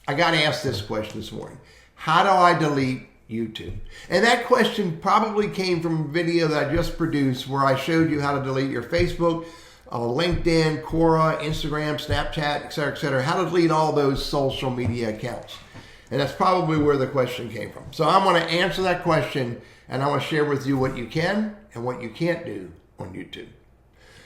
I got asked this question this morning. How do I delete YouTube? And that question probably came from a video that I just produced where I showed you how to delete your Facebook, LinkedIn, Quora, Instagram, Snapchat, et cetera, how to delete all those social media accounts. And that's probably where the question came from. So I'm going to answer that question, and I want to share with you what you can and what you can't do on YouTube.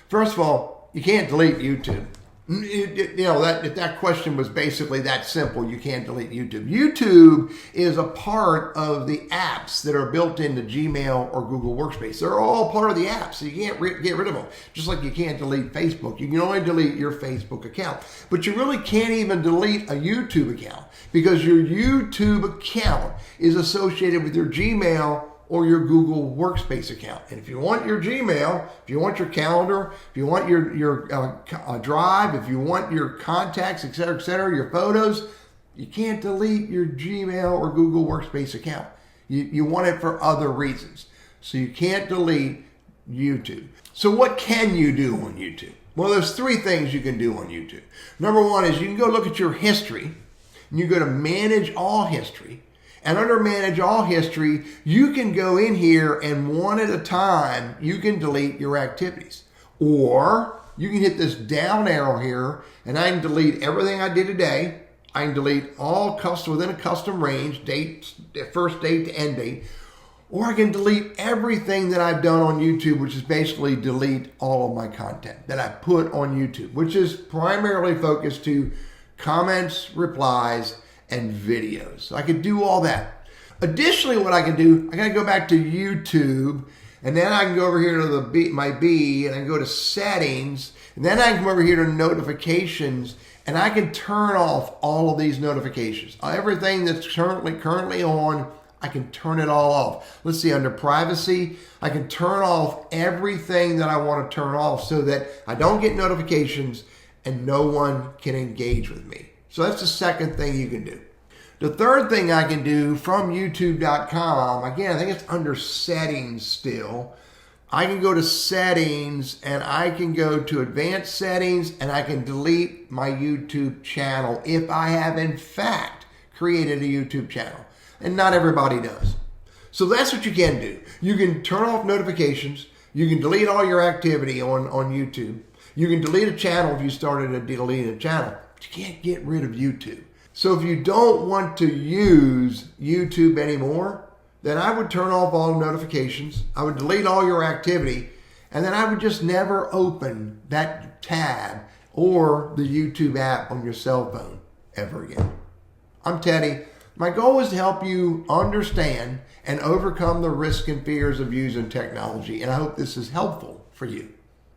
First of all, you can't delete YouTube. That question was basically that simple. You can't delete YouTube. YouTube is a part of the apps that are built into Gmail or Google Workspace. They're all part of the app, so you can't get rid of them. Just like you can't delete Facebook. You can only delete your Facebook account. But you really can't even delete a YouTube account because your YouTube account is associated with your Gmail or your Google Workspace account. And if you want your Gmail, if you want your calendar, if you want your drive, if you want your contacts, et cetera, your photos, you can't delete your Gmail or Google Workspace account. You want it for other reasons. So you can't delete YouTube. So what can you do on YouTube? Well, there's three things you can do on YouTube. Number one is you can go look at your history, and you go to Manage All History. And under Manage All History, you can go in here and one at a time, you can delete your activities. Or you can hit this down arrow here and I can delete everything I did today. I can delete all within a custom range, first date to end date. Or I can delete everything that I've done on YouTube, which is basically delete all of my content that I put on YouTube, which is primarily focused to comments, replies, and videos. So I could do all that. Additionally, what I can do, I gotta go back to YouTube, and then I can go over here to my B, and I can go to settings, and then I can come over here to notifications, and I can turn off all of these notifications. Everything that's currently on, I can turn it all off. Let's see, under privacy, I can turn off everything that I want to turn off so that I don't get notifications and no one can engage with me. So that's the second thing you can do. The third thing I can do from YouTube.com, again, I think it's under settings still. I can go to settings and I can go to advanced settings and I can delete my YouTube channel if I have in fact created a YouTube channel. And not everybody does. So that's what you can do. You can turn off notifications. You can delete all your activity on YouTube. You can delete a channel if you started to delete a channel. You can't get rid of YouTube. So if you don't want to use YouTube anymore, then I would turn off all notifications. I would delete all your activity, and then I would just never open that tab or the YouTube app on your cell phone ever again. I'm Teddy. My goal is to help you understand and overcome the risks and fears of using technology, and I hope this is helpful for you.